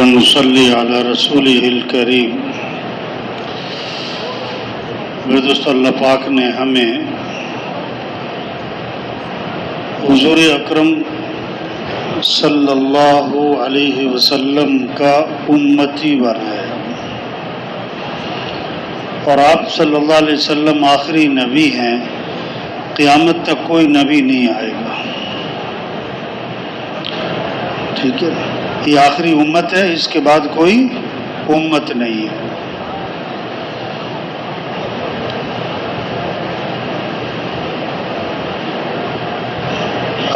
ونصلي على رسوله الکریم۔ میرے دوست، اللہ پاک نے ہمیں حضور اکرم صلی اللہ علیہ وسلم کا امتی بنایا، اور آپ صلی اللہ علیہ وسلم آخری نبی ہیں، قیامت تک کوئی نبی نہیں آئے گا۔ ٹھیک ہے، یہ آخری امت ہے، اس کے بعد کوئی امت نہیں ہے۔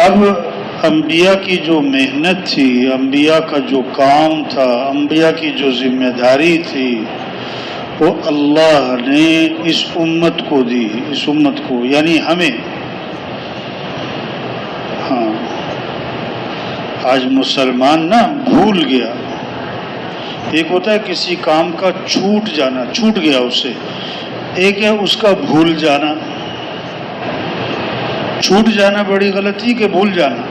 اب انبیاء کی جو محنت تھی، انبیاء کا جو کام تھا، انبیاء کی جو ذمہ داری تھی، وہ اللہ نے اس امت کو دی، اس امت کو یعنی ہمیں۔ ہاں، آج مسلمان نا بھول گیا۔ ایک ہوتا ہے کسی کام کا چھوٹ جانا، چھوٹ گیا اس سے، ایک ہے اس کا بھول جانا۔ چھوٹ جانا بڑی غلطی کہ بھول جانا؟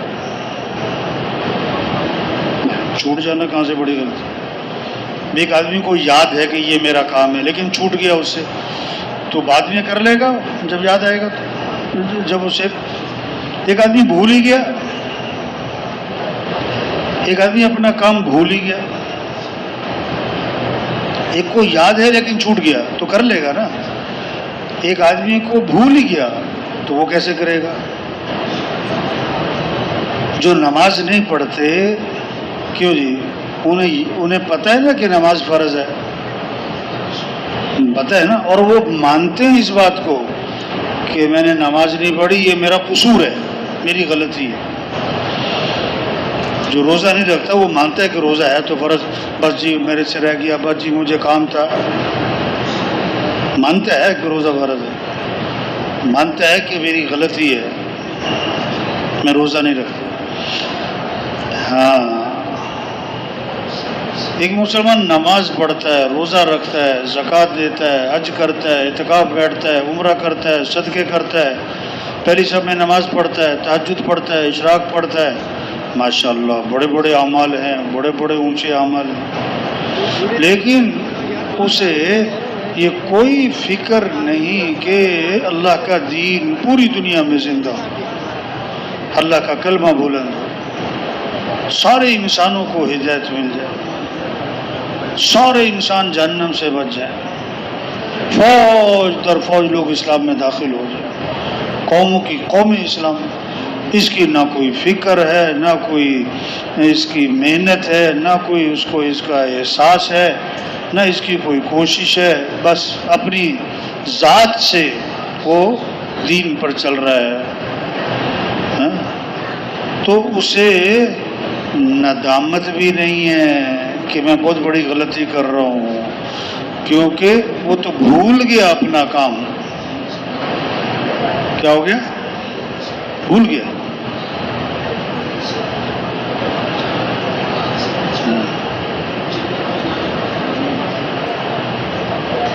چھوٹ جانا کہاں سے بڑی غلطی؟ ایک آدمی کو یاد ہے کہ یہ میرا کام ہے لیکن چھوٹ گیا اس سے، تو بعد میں کر لے گا جب یاد آئے گا۔ تو جب اسے ایک آدمی بھول ہی گیا، ایک آدمی اپنا کام بھول ہی گیا، ایک کو یاد ہے لیکن چھوٹ گیا تو کر لے گا نا۔ ایک آدمی کو بھول ہی گیا تو وہ کیسے کرے گا؟ جو نماز نہیں پڑھتے، کیوں جی؟ انہیں پتہ ہے نا کہ نماز فرض ہے، پتہ ہے نا، اور وہ مانتے ہیں اس بات کو کہ میں نے نماز نہیں پڑھی، یہ میرا قصور ہے، میری غلطی ہے۔ جو روزہ نہیں رکھتا وہ مانتا ہے کہ روزہ ہے تو فرض، بس جی میرے سے رہ گیا، بس جی مجھے کام تھا۔ مانتا ہے کہ روزہ فرض ہے، مانتا ہے کہ میری غلطی ہے، میں روزہ نہیں رکھتا۔ ہاں، ایک مسلمان نماز پڑھتا ہے، روزہ رکھتا ہے، زکوٰۃ دیتا ہے، حج کرتا ہے، اعتکاف بیٹھتا ہے، عمرہ کرتا ہے، صدقے کرتا ہے، پہلی شب میں نماز پڑھتا ہے، تہجد پڑھتا ہے، اشراق پڑھتا ہے، ماشاءاللہ بڑے بڑے اعمال ہیں، بڑے بڑے اونچے اعمال ہیں، لیکن اسے یہ کوئی فکر نہیں کہ اللہ کا دین پوری دنیا میں زندہ ہو، اللہ کا کلمہ بلند ہو، سارے انسانوں کو ہدایت مل جائے، سارے انسان جہنم سے بچ جائیں، فوج در فوج لوگ اسلام میں داخل ہو جائیں، قوموں کی قوم اسلام۔ اس کی نہ کوئی فکر ہے، نہ کوئی اس کی محنت ہے، نہ کوئی اس کو اس کا احساس ہے، نہ اس کی کوئی کوشش ہے، بس اپنی ذات سے وہ دین پر چل رہا ہے۔ تو اسے ندامت بھی نہیں ہے کہ میں بہت بڑی غلطی کر رہا ہوں، کیونکہ وہ تو بھول گیا اپنا کام۔ کیا ہو گیا؟ بھول گیا۔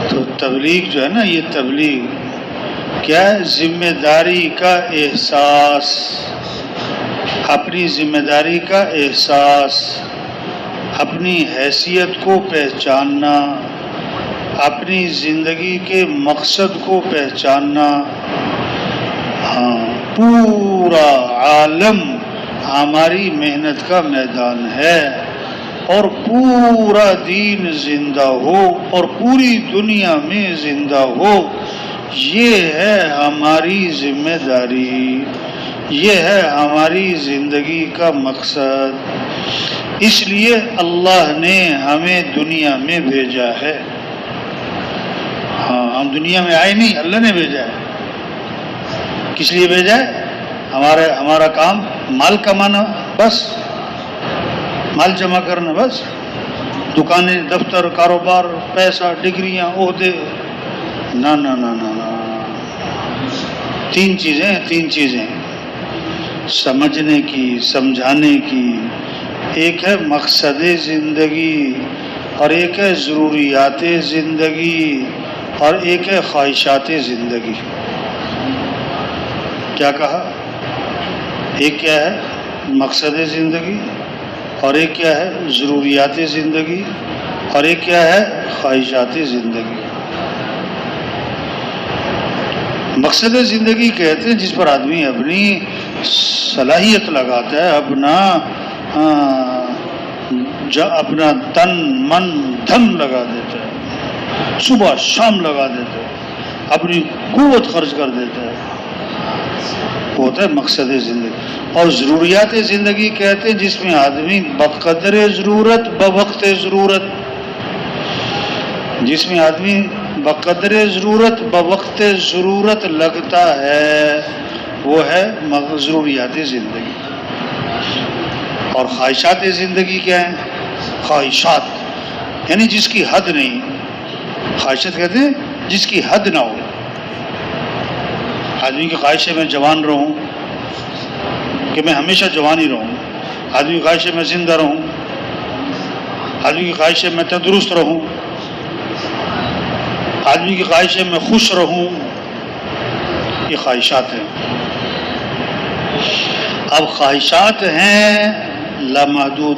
تو تبلیغ جو ہے نا، یہ تبلیغ کیا ہے؟ ذمہ داری کا احساس، اپنی ذمہ داری کا احساس، اپنی حیثیت کو پہچاننا، اپنی زندگی کے مقصد کو پہچاننا۔ ہاں، پورا عالم ہماری محنت کا میدان ہے، اور پورا دین زندہ ہو اور پوری دنیا میں زندہ ہو، یہ ہے ہماری ذمہ داری، یہ ہے ہماری زندگی کا مقصد۔ اس لیے اللہ نے ہمیں دنیا میں بھیجا ہے۔ ہاں، ہم دنیا میں آئے نہیں، اللہ نے بھیجا ہے۔ کس لیے بھیجا ہے؟ ہمارا کام مال کمانا، بس مال جمع کرنا، بس دکانیں، دفتر، کاروبار، پیسہ، ڈگریاں، عہدے، نہ نہ نہ نہ نہ۔ تین چیزیں سمجھنے کی، سمجھانے کی۔ ایک ہے مقصد زندگی، اور ایک ہے ضروریات زندگی، اور ایک ہے خواہشات زندگی۔ کیا کہا؟ ایک کیا ہے؟ مقصد زندگی، اور ایک کیا ہے ضروریات زندگی، اور ایک کیا ہے خواہشات زندگی۔ مقصد زندگی کہتے ہیں جس پر آدمی اپنی صلاحیت لگاتا ہے، اپنا تن من دھن لگا دیتا ہے، صبح شام لگا دیتا ہے، اپنی قوت خرچ کر دیتا ہے، وہ ہوتا ہے مقصد زندگی۔ اور ضروریات زندگی کہتے ہیں جس میں آدمی بقدر ضرورت بوقت ضرورت، جس میں آدمی بقدر ضرورت بوقت ضرورت لگتا ہے، وہ ہے ضروریات زندگی۔ اور خواہشات زندگی کیا ہیں؟ خواہشات یعنی جس کی حد نہیں، خواہشات کہتے ہیں جس کی حد نہ ہو۔ آدمی کی خواہش ہے میں جوان رہوں، کہ میں ہمیشہ جوان ہی رہوں، آدمی کی خواہش ہے میں زندہ رہوں، آدمی کی خواہش ہے میں تندرست رہوں، آدمی کی خواہش ہے میں خوش رہوں، یہ خواہشات ہیں۔ اب خواہشات ہیں لامحدود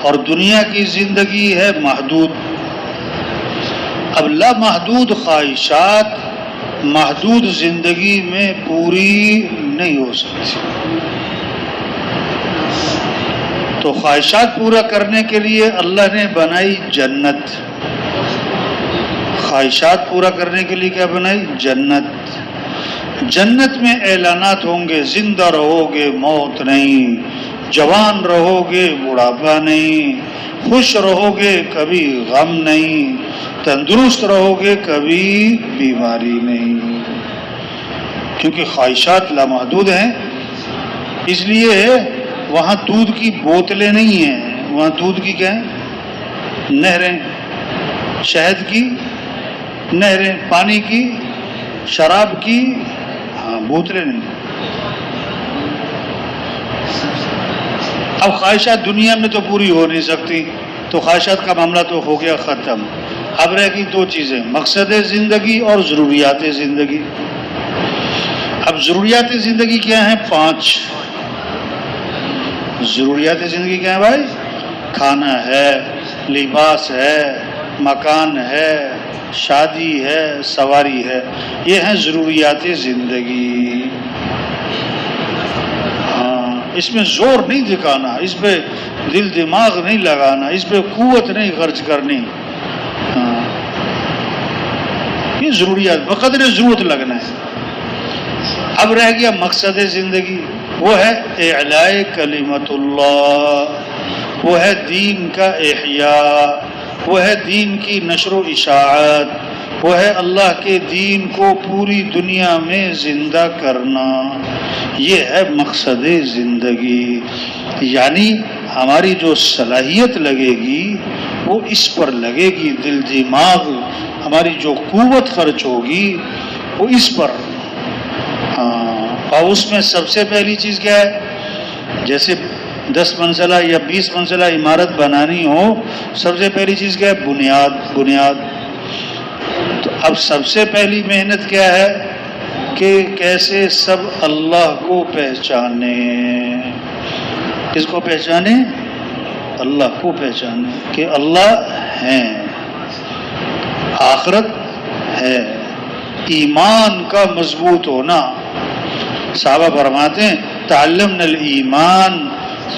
اور دنیا کی زندگی ہے محدود۔ اب لامحدود خواہشات محدود زندگی میں پوری نہیں ہو سکتی، تو خواہشات پورا کرنے کے لیے اللہ نے بنائی جنت۔ خواہشات پورا کرنے کے لیے کیا بنائی؟ جنت۔ جنت میں اعلانات ہوں گے، زندہ رہو گے موت نہیں، جوان رہو گے بڑھاپا نہیں، خوش رہو گے کبھی غم نہیں، تندرست رہو گے کبھی بیماری نہیں، کیونکہ خواہشات لامحدود ہیں۔ اس لیے وہاں دودھ کی بوتلیں نہیں ہیں، وہاں دودھ کی کیا ہیں؟ نہریں، شہد کی نہریں، پانی کی، شراب کی بوتلیں نہیں۔ اب خواہشات دنیا میں تو پوری ہو نہیں سکتی، تو خواہشات کا معاملہ تو ہو گیا ختم۔ اب رہ گئی دو چیزیں، مقصد زندگی اور ضروریات زندگی۔ اب ضروریات زندگی کیا ہیں؟ 5 ضروریات زندگی کیا ہے بھائی؟ کھانا ہے، لباس ہے، مکان ہے، شادی ہے، سواری ہے، یہ ہیں ضروریات زندگی۔ اس میں زور نہیں دکھانا، اس پہ دل دماغ نہیں لگانا، اس پہ قوت نہیں خرچ کرنی، یہ ضروریات بقدر ضرورت لگنا ہے۔ اب رہ گیا مقصد زندگی، وہ ہے اعلاء کلمت اللہ، وہ ہے دین کا احیاء، وہ ہے دین کی نشر و اشاعت، وہ ہے اللہ کے دین کو پوری دنیا میں زندہ کرنا، یہ ہے مقصد زندگی۔ یعنی ہماری جو صلاحیت لگے گی وہ اس پر لگے گی، دل دماغ ہماری جو قوت خرچ ہوگی وہ اس پر۔ اور اس میں سب سے پہلی چیز کیا ہے؟ جیسے 10 منزلہ یا 20 منزلہ عمارت بنانی ہو، سب سے پہلی چیز کیا ہے؟ بنیاد۔ تو اب سب سے پہلی محنت کیا ہے کہ کیسے سب اللہ کو پہچانے۔ کس کو پہچانے؟ اللہ کو پہچانے کہ اللہ ہیں، آخرت ہے، ایمان کا مضبوط ہونا۔ صحابہ فرماتے ہیں تعلمنا الایمان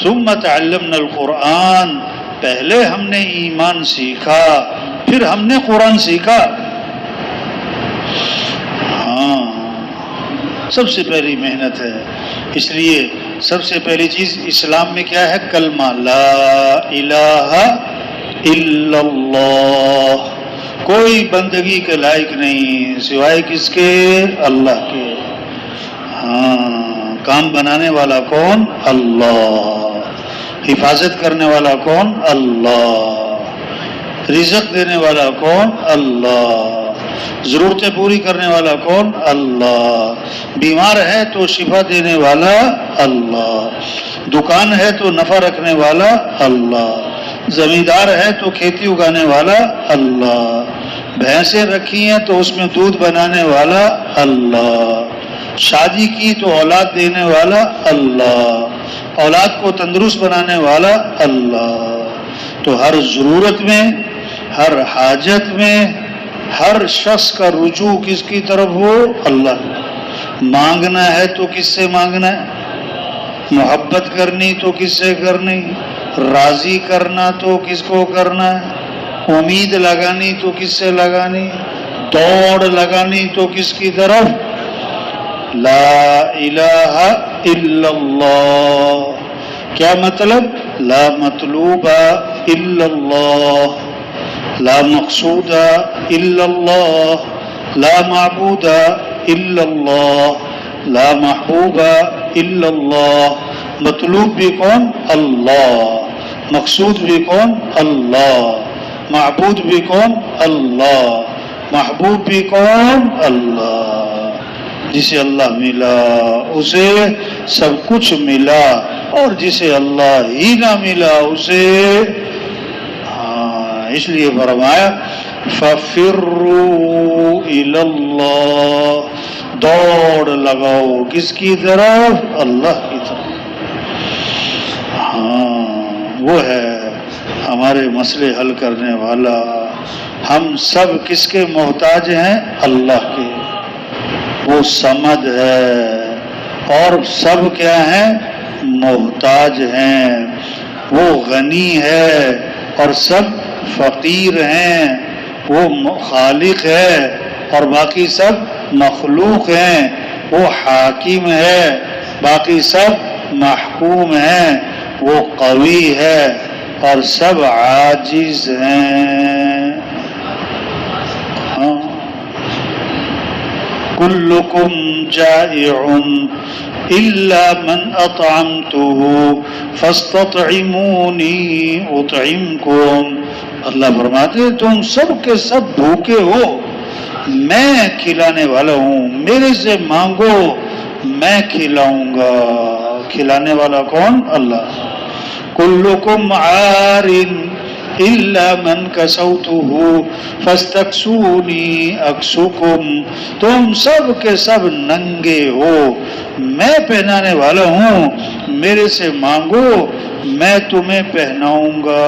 ثم تعلمنا القرآن، پہلے ہم نے ایمان سیکھا پھر ہم نے قرآن سیکھا۔ سب سے پہلی محنت ہے، اس لیے سب سے پہلی چیز اسلام میں کیا ہے؟ کلمہ لا الہ الا اللہ، کوئی بندگی کے لائق نہیں سوائے کس کے؟ اللہ کے۔ کام بنانے والا کون؟ اللہ۔ حفاظت کرنے والا کون؟ اللہ۔ رزق دینے والا کون؟ اللہ۔ ضرورتیں پوری کرنے والا کون؟ اللہ۔ بیمار ہے تو شفا دینے والا اللہ۔ دکان ہے تو نفع رکھنے والا اللہ۔ زمیندار ہے تو کھیتی اگانے والا اللہ۔ بھینسیں رکھی ہیں تو اس میں دودھ بنانے والا اللہ۔ شادی کی تو اولاد دینے والا اللہ۔ اولاد کو تندرست بنانے والا اللہ. تو ہر ضرورت میں، ہر حاجت میں، ہر شخص کا رجوع کس کی طرف ہو؟ اللہ. مانگنا ہے تو کس سے مانگنا ہے؟ محبت کرنی تو کس سے کرنی؟ راضی کرنا تو کس کو کرنا ہے؟ امید لگانی تو کس سے لگانی؟ دوڑ لگانی تو کس کی طرف؟ لا الہ الا اللہ. کیا مطلب؟ لا مطلوب الا اللہ، لا مقصود الا اللہ، لا معبود الا اللہ، لا محبوب الا اللہ. مطلوب بھی کون؟ اللہ. مقصود بھی کون؟ اللہ. معبود بھی کون؟ اللہ. محبوب بھی کون؟ اللہ. جسے اللہ ملا اسے سب کچھ ملا، اور جسے اللہ ہی نہ ملا اسے اس لیے فرمایا فَفِرُّوا إِلَى اللَّهِ، دوڑ لگاؤ کس کی طرف؟ اللہ کی طرف. وہ ہے ہمارے مسئلے حل کرنے والا. ہم سب کس کے محتاج ہیں؟ اللہ کے. وہ صمد ہے اور سب کیا ہیں؟ محتاج ہیں. وہ غنی ہے اور سب فقیر ہیں. وہ خالق ہے اور باقی سب مخلوق ہیں. وہ حاکم ہے، باقی سب محکوم ہیں. وہ قوی ہے اور سب عاجز ہیں. کلکم جائع الا من اطعمته فاستطعمونی اطعمکم. اللہ فرماتے تم سب کے سب بھوکے ہو، میں کھلانے والا ہوں، میرے سے مانگو میں کھلاؤں گا. کھلانے والا کون؟ اللہ. کلکم عار الا من کسوته فاستکسونی اکسکم. تم سب کے سب ننگے ہو، میں پہنانے والا ہوں، میرے سے مانگو میں تمہیں پہناؤں گا.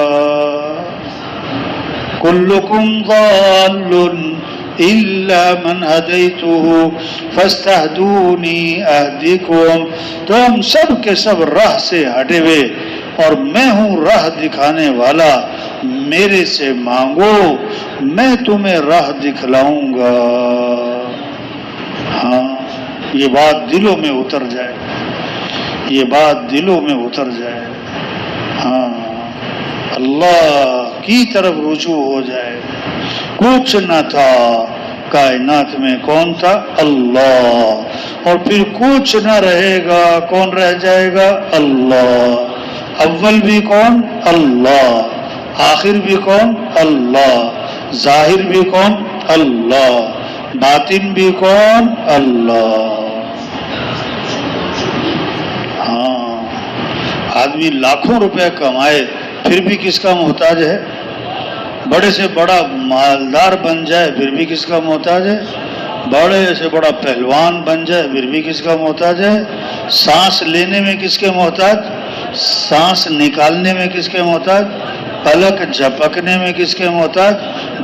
کلکم ضال الا من ہدیتہ فاستہدونی اہدکم. تم سب کے سب راہ سے ہٹے ہوئے اور میں ہوں راہ دکھانے والا، میرے سے مانگو میں تمہیں راہ دکھلاؤں گا. یہ بات دلوں میں اتر جائے، یہ بات دلوں میں اتر جائے. اللہ کی طرف رجوع ہو جائے. کچھ نہ تھا کائنات میں، کون تھا؟ اللہ. اور پھر کچھ نہ رہے گا، کون رہ جائے گا؟ اللہ. اول بھی کون؟ اللہ. آخر بھی کون؟ اللہ. ظاہر بھی کون؟ اللہ. باطن بھی کون؟ اللہ. آدمی لاکھوں روپے کمائے پھر بھی کس کا محتاج ہے؟ بڑے سے بڑا مالدار بن جائے پھر بھی کس کا محتاج ہے؟ بڑے سے بڑا پہلوان بن جائے پھر بھی کس کا محتاج ہے؟ سانس لینے میں کس کے محتاج؟ سانس نکالنے میں کس کے محتاج؟ پلک جھپکنے میں کس کے محتاج؟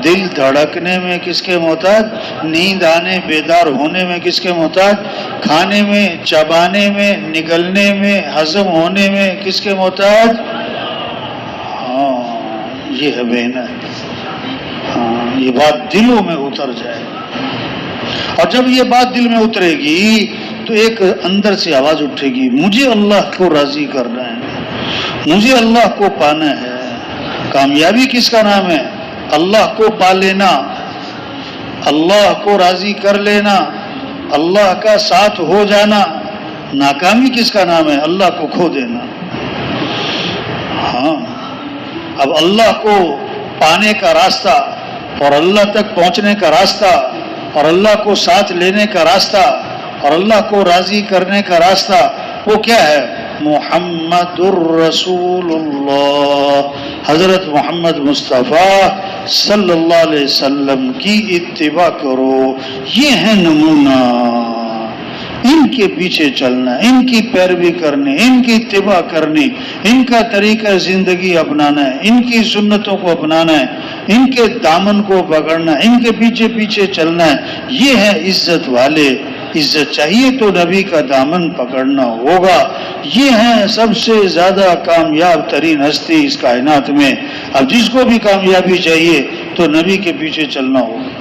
دل دھڑکنے میں کس کے محتاج؟ نیند آنے بیدار ہونے میں کس کے محتاج؟ کھانے میں، چبانے میں، نگلنے میں، ہضم ہونے میں کس کے محتاج؟ یہ ہے محنت. یہ بات دلوں میں اتر جائے. اور جب یہ بات دل میں اترے گی تو ایک اندر سے آواز اٹھے گی، مجھے اللہ کو راضی کرنا ہے، مجھے اللہ کو پانا ہے. کامیابی کس کا نام ہے؟ اللہ کو پا لینا، اللہ کو راضی کر لینا، اللہ کا ساتھ ہو جانا. ناکامی کس کا نام ہے؟ اللہ کو کھو دینا. اب اللہ کو پانے کا راستہ اور اللہ تک پہنچنے کا راستہ اور اللہ کو ساتھ لینے کا راستہ اور اللہ کو راضی کرنے کا راستہ وہ کیا ہے؟ محمد الرسول اللہ. حضرت محمد مصطفیٰ صلی اللہ علیہ وسلم کی اتباع کرو. یہ ہے نمونہ، ان کے پیچھے چلنا، ان کی پیروی کرنی، ان کی اتباع کرنی، ان کا طریقہ زندگی اپنانا ہے، ان کی سنتوں کو اپنانا ہے، ان کے دامن کو پکڑنا، ان کے پیچھے پیچھے چلنا ہے. یہ ہے عزت والے. عزت چاہیے تو نبی کا دامن پکڑنا ہوگا. یہ ہے سب سے زیادہ کامیاب ترین ہستی اس کائنات میں. اب جس کو بھی کامیابی چاہیے تو نبی کے پیچھے چلنا ہوگا.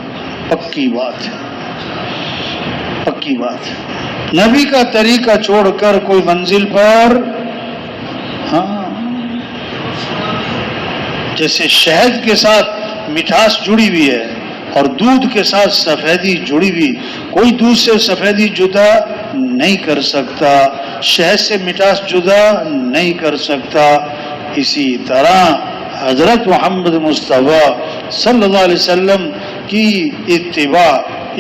پکی بات ہے، پکی بات ہے. نبی کا طریقہ چھوڑ کر کوئی منزل پر، ہاں، جیسے شہد کے ساتھ مٹھاس جڑی ہوئی ہے اور دودھ کے ساتھ سفیدی جڑی ہوئی، کوئی دودھ سے سفیدی جدا نہیں کر سکتا، شہد سے مٹھاس جدا نہیں کر سکتا. اسی طرح حضرت محمد مصطفیٰ صلی اللہ علیہ وسلم کی اتباع،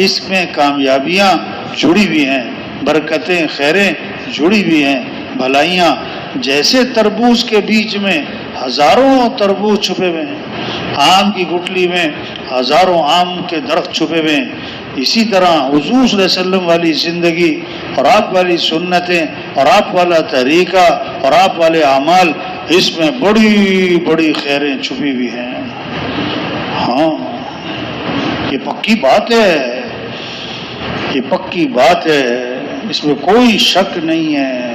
اس میں کامیابیاں جڑی ہوئی ہیں، برکتیں خیریں جڑی ہوئی ہیں، بھلائیاں. جیسے تربوز کے بیچ میں ہزاروں تربوز چھپے ہوئے ہیں، آم کی گٹلی میں ہزاروں آم کے درخت چھپے ہوئے ہیں، اسی طرح حضور صلی اللہ علیہ وسلم والی زندگی اور آپ والی سنتیں اور آپ والا طریقہ اور آپ والے اعمال، اس میں بڑی بڑی خیریں چھپی ہوئی ہیں. ہاں، یہ پکی بات ہے، یہ پکی بات ہے، اس میں کوئی شک نہیں ہے.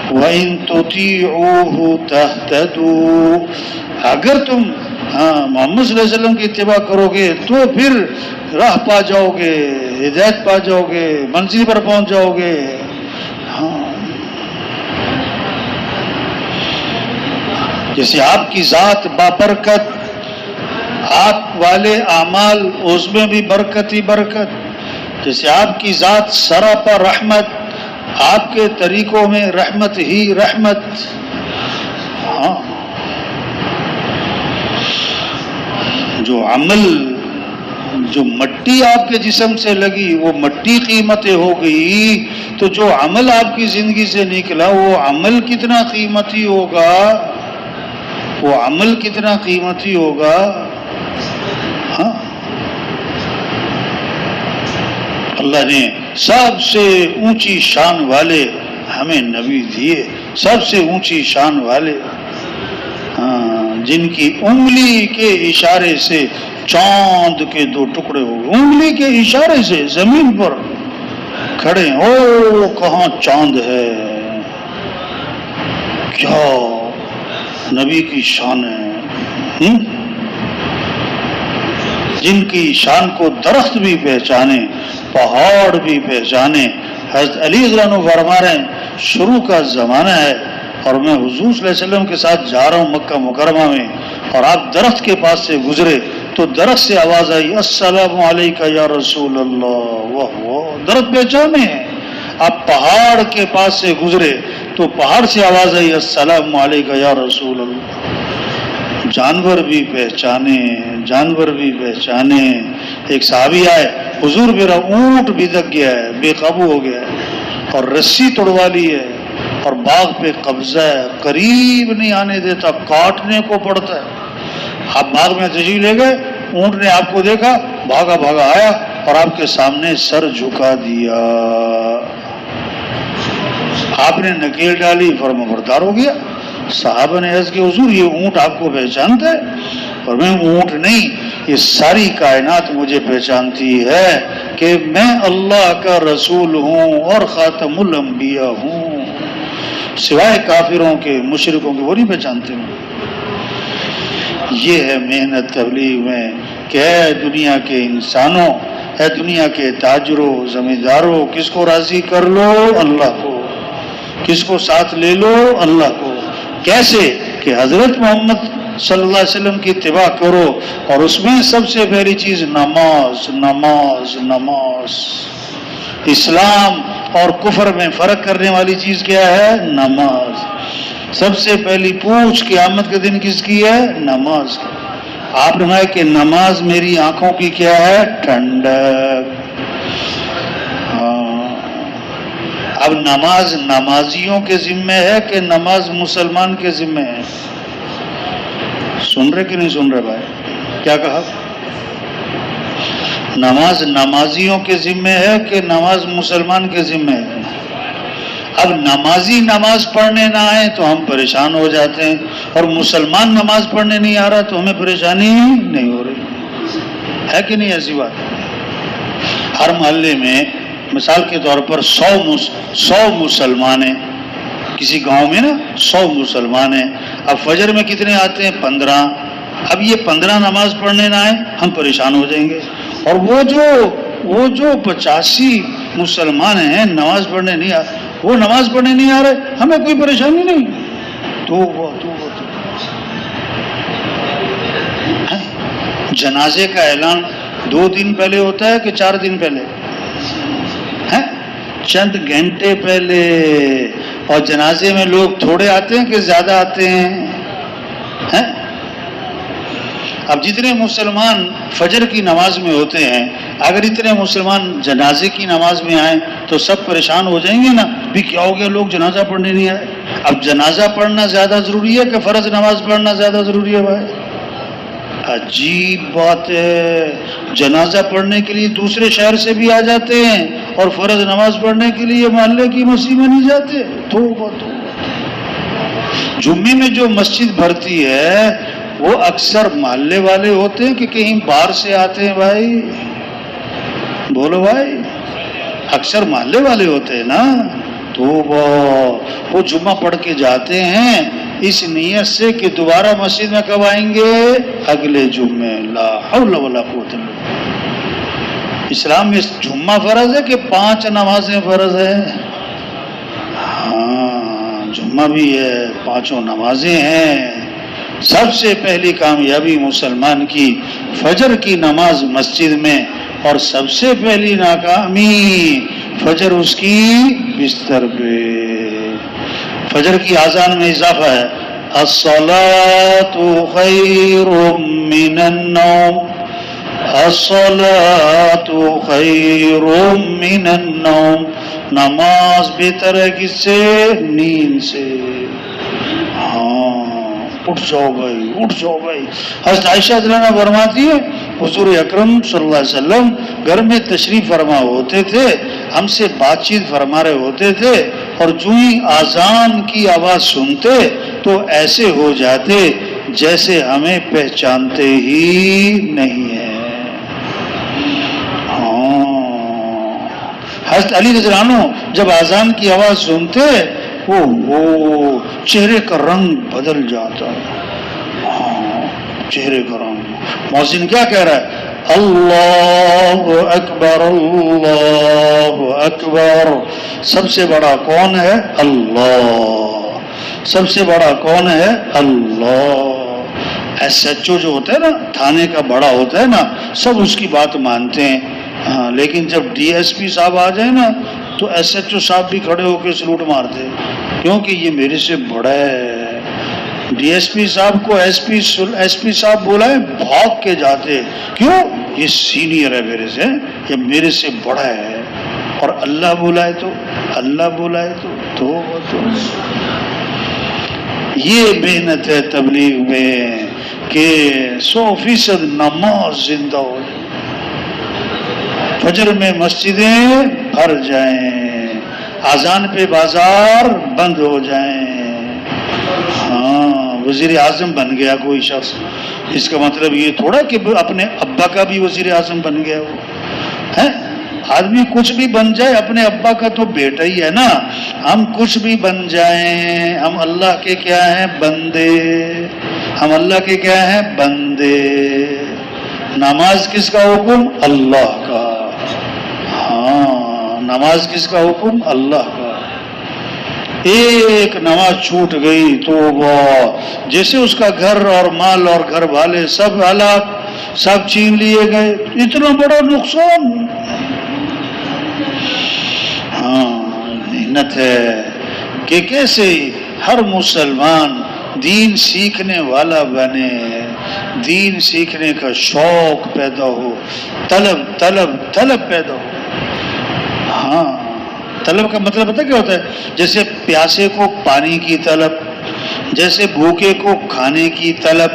وَإِن تُطِيعُوهُ تَهْتَدُوا، اگر تم محمد صلی اللہ علیہ وسلم کی اتباع کرو گے تو پھر راہ پا جاؤ گے، ہدایت پا جاؤ گے، منزل پر پہنچ جاؤ گے. ہاں، جیسے آپ کی ذات بابرکت، آپ والے اعمال اس میں بھی برکت ہی برکت. جیسے آپ کی ذات سراپا رحمت، آپ کے طریقوں میں رحمت ہی رحمت. ہاں، جو عمل، جو مٹی آپ کے جسم سے لگی وہ مٹی قیمتیں ہو گئی، تو جو عمل آپ کی زندگی سے نکلا وہ عمل کتنا قیمتی ہوگا، وہ عمل کتنا قیمتی ہوگا. ہاں، اللہ نے سب سے اونچی شان والے ہمیں نبی دیے، سب سے اونچی شان والے، جن کی انگلی کے اشارے سے چاند کے 2 ٹکڑے ہو گئے. انگلی کے اشارے سے زمین پر کھڑے، او کہاں چاند ہے. کیا نبی کی شان ہے. جن کی شان کو درخت بھی پہچانے، پہاڑ بھی پہچانے. حضرت علی رضی اللہ عنہ فرما رہے ہیں شروع کا زمانہ ہے اور میں حضور صلی اللہ علیہ وسلم کے ساتھ جا رہا ہوں مکہ مکرمہ میں، اور آپ درخت کے پاس سے گزرے تو درخت سے آواز آئی السلام علیکہ یا رسول اللہ. واہ، درخت پہچانے ہیں. آپ پہاڑ کے پاس سے گزرے تو پہاڑ سے آواز آئی السلام علیکہ یا رسول اللہ. جانور بھی پہچانے، جانور بھی پہچانے. ایک صحابی آئے، حضور میرا اونٹ بھدک گیا ہے، بے قابو ہو گیا ہے اور رسی توڑوا لی ہے اور باغ پہ قبضہ ہے، قریب نہیں آنے دیتا، کاٹنے کو پڑتا ہے. آپ باغ میں تشریف لے گئے، اونٹ نے آپ کو دیکھا، بھاگا بھاگا آیا اور آپ کے سامنے سر جھکا دیا. آپ نے نکیل ڈالی، فرما بردار ہو گیا. صحابہ نے عرض کیا حضور یہ اونٹ آپ کو پہچانتا ہے؟ اور میں اونٹ نہیں، یہ ساری کائنات مجھے پہچانتی ہے کہ میں اللہ کا رسول ہوں اور خاتم الانبیاء ہوں. سوائے کافروں کے، مشرکوں کے، وہ نہیں پہچانتے ہوں. یہ ہے محنت تبلیغ میں کہ اے دنیا کے انسانوں، اے دنیا کے تاجروں، زمینداروں، کس کو راضی کر لو؟ اللہ کو. کس کو ساتھ لے لو؟ اللہ کو. کیسے؟ کہ حضرت محمد صلی اللہ علیہ وسلم کی اتباع کرو، اور اس میں سب سے پہلی چیز نماز، نماز، نماز. اسلام اور کفر میں فرق کرنے والی چیز کیا ہے؟ نماز. سب سے پہلی پوچھ قیامت کے دن کس کی ہے؟ نماز. آپ نے کہا کہ نماز میری آنکھوں کی کیا ہے؟ ٹھنڈک. اب نماز نمازیوں کے ذمہ ہے کہ نماز مسلمان کے ذمہ ہے؟ سن رہے کہ نہیں سن رہے بھائی؟ کیا کہا؟ نماز نمازیوں کے ذمے ہے کہ نماز مسلمان کے ذمے ہے؟ اب نمازی نماز پڑھنے نہ آئے تو ہم پریشان ہو جاتے ہیں، اور مسلمان نماز پڑھنے نہیں آ رہا تو ہمیں پریشانی نہیں ہو رہی ہے کہ نہیں؟ ایسی بات ہر محلے میں مثال کے طور پر 100 مسلمان ہیں کسی گاؤں میں نا، 100 مسلمان ہیں، اب فجر میں کتنے آتے ہیں؟ 15۔ اب یہ 15 نماز پڑھنے نہ آئے ہم پریشان ہو جائیں گے، اور وہ جو 85 مسلمان ہیں نماز پڑھنے نہیں وہ نماز پڑھنے نہیں آ رہے، ہمیں کوئی پریشانی نہیں۔ جنازے کا اعلان 2 دن پہلے ہوتا ہے کہ 4 دن پہلے؟ چند گھنٹے پہلے۔ اور جنازے میں لوگ تھوڑے آتے ہیں کہ زیادہ آتے ہیں؟ اب جتنے مسلمان فجر کی نماز میں ہوتے ہیں، اگر اتنے مسلمان جنازے کی نماز میں آئیں تو سب پریشان ہو جائیں گے نا، بھی کیا ہو گیا لوگ جنازہ پڑھنے نہیں آئے۔ اب جنازہ پڑھنا زیادہ ضروری ہے کہ فرض نماز پڑھنا زیادہ ضروری ہے بھائی؟ عجیب بات ہے، جنازہ پڑھنے کے لیے دوسرے شہر سے بھی آ جاتے ہیں اور فرض نماز پڑھنے کے لیے محلے کی مسجد میں نہیں جاتے۔ جمعے میں جو مسجد بھرتی ہے وہ اکثر محلے والے ہوتے ہیں کہ کہیں باہر سے آتے ہیں؟ بھائی بولو بھائی، اکثر محلے والے ہوتے ہیں نا، تو وہ جمعہ پڑھ کے جاتے ہیں اس نیت سے کہ دوبارہ مسجد میں کب آئیں گے؟ اگلے جمعے۔ لا حول ولا قوت الا باللہ۔ اسلام میں جمعہ فرض ہے کہ 5 نمازیں فرض ہے؟ ہاں، جمعہ بھی ہے، 5 نمازیں ہیں۔ سب سے پہلی کامیابی مسلمان کی فجر کی نماز مسجد میں، اور سب سے پہلی ناکامی فجر اس کی بستر پہ۔ فجر کی اذان میں اضافہ ہے، الصلاۃ خیر من النوم، الصلاۃ خیر من النوم، نماز بہتر ہے کس سے؟ نیند سے۔ اٹھ جاؤ بھائی، اٹھ جاؤ بھائی۔ حضرت عائشہ رضی اللہ عنہا فرماتی ہے حضور اکرم صلی اللہ علیہ وسلم گھر میں تشریف فرما ہوتے تھے، ہم سے بات چیت فرما رہے ہوتے تھے، اور جو ہی اذان کی آواز سنتے تو ایسے ہو جاتے جیسے ہمیں پہچانتے ہی نہیں ہیں۔ حضرت علی رضی اللہ عنہ جب اذان کی آواز سنتے وہ چہرے کا رنگ بدل جاتا ہے، چہرے کا رنگ۔ مؤذن کیا کہہ رہا ہے؟ اللہ اکبر اللہ اکبر۔ سب سے بڑا کون ہے؟ اللہ۔ سب سے بڑا کون ہے؟ اللہ۔ ایس ایچ او جو ہوتا ہے نا، تھانے کا بڑا ہوتا ہے نا، سب اس کی بات مانتے ہیں، ہاں، لیکن جب ڈی ایس پی صاحب آ جائے نا تو ایس ایچ او صاحب بھی کھڑے ہو کے سلوٹ مارتے، کیونکہ یہ میرے سے بڑا ہے۔ ڈی ایس پی صاحب کو ایس پی صاحب بولا ہے، بھاگ کے جاتے، کیوں؟ یہ سینئر ہے میرے سے، یہ میرے سے بڑا ہے۔ اور اللہ بولا ہے تو اللہ بولا ہے تو یہ محنت ہے تبلیغ میں کہ 100% نماز زندہ ہو جائے، فجر میں مسجدیں بھر جائیں، اذان پہ بازار بند ہو جائیں۔ ہاں، وزیر اعظم بن گیا کوئی شخص، اس کا مطلب یہ تھوڑا کہ اپنے ابا کا بھی وزیر اعظم بن گیا وہ ہے۔ آدمی کچھ بھی بن جائے، اپنے ابا کا تو بیٹا ہی ہے نا۔ ہم کچھ بھی بن جائیں، ہم اللہ کے کیا ہیں؟ بندے۔ ہم اللہ کے کیا ہیں؟ بندے۔ نماز کس کا حکم؟ اللہ کا۔ ہاں، نماز کس کا حکم؟ اللہ کا۔ ایک نماز چھوٹ گئی تو وہ جیسے اس کا گھر اور مال اور گھر والے سب ہلاک، سب چھین لیے گئے، اتنا بڑا نقصان۔ ہاں، محنت ہے کہ کیسے ہر مسلمان دین سیکھنے والا بنے، دین سیکھنے کا شوق پیدا ہو، طلب پیدا ہو۔ ہاں، طلب کا مطلب پتہ کیا ہوتا ہے؟ جیسے پیاسے کو پانی کی طلب، جیسے بھوکے کو کھانے کی طلب،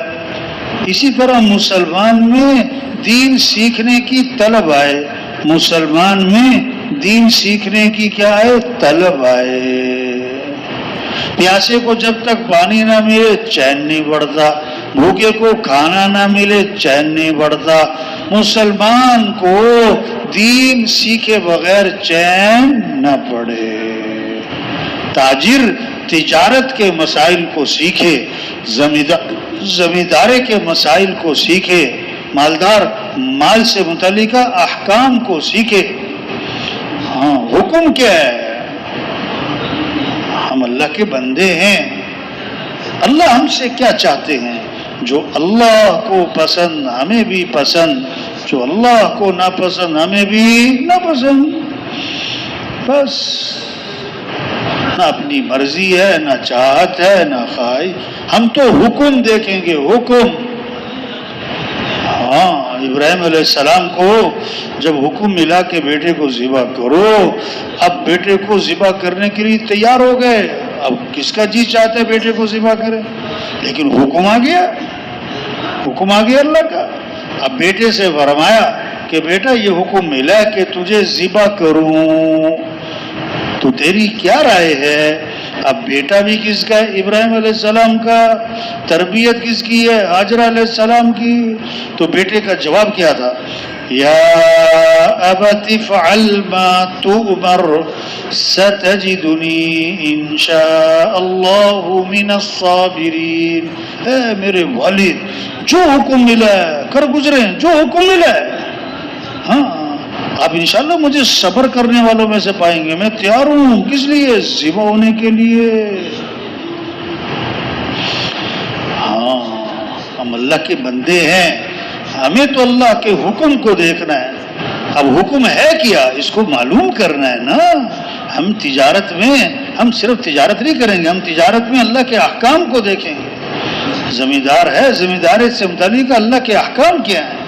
اسی طرح مسلمان میں دین سیکھنے کی طلب آئے، مسلمان میں دین سیکھنے کی کیا ہے؟ طلب آئے۔ پیاسے کو جب تک پانی نہ ملے چین نہیں بڑھتا، بھوکے کو کھانا نہ ملے چین نہیں بڑھتا۔ مسلمان کو دین سیکھے بغیر چین نہ پڑے۔ تاجر تجارت کے مسائل کو سیکھے، زمینداری کے مسائل کو سیکھے، مالدار مال سے متعلقہ احکام کو سیکھے۔ ہاں، حکم کیا ہے؟ ہم اللہ کے بندے ہیں، اللہ ہم سے کیا چاہتے ہیں؟ جو اللہ کو پسند ہمیں بھی پسند، جو اللہ کو ناپسند ہمیں بھی ناپسند۔ بس نہ اپنی مرضی ہے، نہ چاہت ہے، نہ خواہش، ہم تو حکم دیکھیں گے، حکم۔ ہاں، ابراہیم علیہ السلام کو جب حکم ملا کہ بیٹے کو ذبح کرو، اب بیٹے کو ذبح کرنے کے لیے تیار ہو گئے۔ اب کس کا جی چاہتا ہے بیٹے کو ذبح کرے؟ لیکن حکم آ گیا، حکم آ گیا اللہ کا۔ اب بیٹے سے فرمایا کہ بیٹا یہ حکم ملا کہ تجھے ذبح کروں، تو تیری کیا رائے ہے؟ اب بیٹا بھی کس کا ہے؟ ابراہیم علیہ السلام کا۔ تربیت کس کی ہے؟ ہاجرہ علیہ السلام کی۔ تو بیٹے کا جواب کیا تھا؟ یا ابت افعل ما تؤمر ستجدنی انشاء اللہ من الصابرین۔ اے میرے والد، جو حکم ملا ہے کر گزرے، جو حکم ملا ہے، ہاں آپ انشاءاللہ مجھے صبر کرنے والوں میں سے پائیں گے۔ میں تیار ہوں، کس لیے؟ ذبح ہونے کے لیے۔ ہاں، ہم اللہ کے بندے ہیں، ہمیں تو اللہ کے حکم کو دیکھنا ہے۔ اب حکم ہے کیا، اس کو معلوم کرنا ہے نا۔ ہم تجارت میں، ہم صرف تجارت نہیں کریں گے، ہم تجارت میں اللہ کے احکام کو دیکھیں گے۔ زمیندار ہے، زمینداری سے متعلق اللہ کے احکام کیا ہیں؟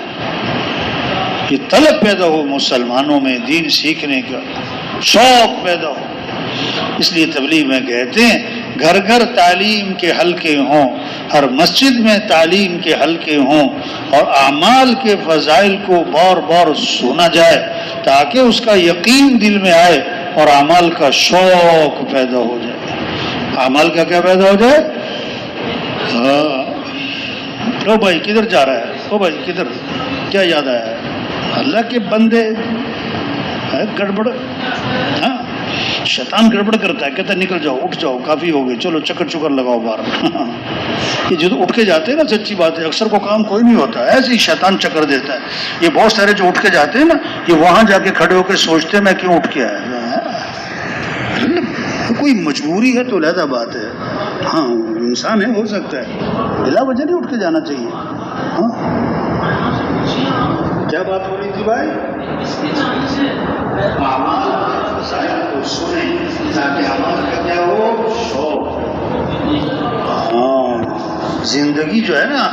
کہ طلب پیدا ہو مسلمانوں میں، دین سیکھنے کا شوق پیدا ہو۔ اس لیے تبلیغ میں کہتے ہیں گھر گھر تعلیم کے حلقے ہوں، ہر مسجد میں تعلیم کے حلقے ہوں، اور اعمال کے فضائل کو بار بار سنا جائے تاکہ اس کا یقین دل میں آئے اور اعمال کا شوق پیدا ہو جائے۔ اعمال کا کیا پیدا ہو جائے؟ ہاں، او بھائی کدھر جا رہا ہے؟ او بھائی کدھر، کیا یاد آیا ہے؟ اللہ کے بندے گڑبڑ، ہاں شیطان گڑبڑ کرتا ہے، کہتا ہے نکل جاؤ، اٹھ جاؤ، کافی ہو گئے، چلو چکر چکر لگاؤ باہر۔ یہ جو اٹھ کے جاتے ہیں نا، سچی بات ہے، اکثر کو کام کوئی نہیں ہوتا، ایسے ہی شیطان چکر دیتا ہے۔ یہ بہت سارے جو اٹھ کے جاتے ہیں نا، یہ وہاں جا کے کھڑے ہو کے سوچتے ہیں میں کیوں اٹھ کے آیا۔ کوئی مجبوری ہے تو علیحدہ بات ہے، ہاں انسان ہے، ہو سکتا ہے، بلا وجہ نہیں اٹھ کے جانا چاہیے۔ ہاں کیا بات ہو رہی تھی بھائی؟ اعمال کے فضائل کو سنیں تاکہ عمل کا کیا ہو؟ شوق۔ ہاں، زندگی جو ہے نا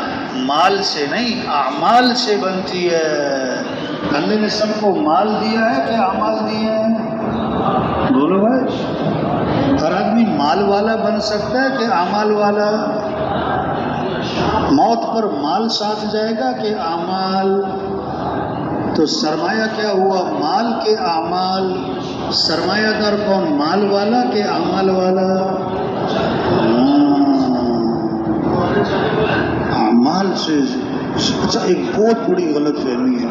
مال سے نہیں اعمال سے بنتی ہے۔ اللہ نے سب کو مال دیا ہے کہ اعمال دیے ہیں؟ بولو بھائی، ہر آدمی مال والا بن سکتا ہے کہ اعمال والا؟ موت پر مال ساتھ جائے گا کہ اعمال؟ تو سرمایہ کیا ہوا؟ مال کے اعمال۔ سرمایہ دار کون؟ مال والا کہ اعمال والا؟ اعمال سے اچھا ایک بہت بڑی غلط فہمی ہے،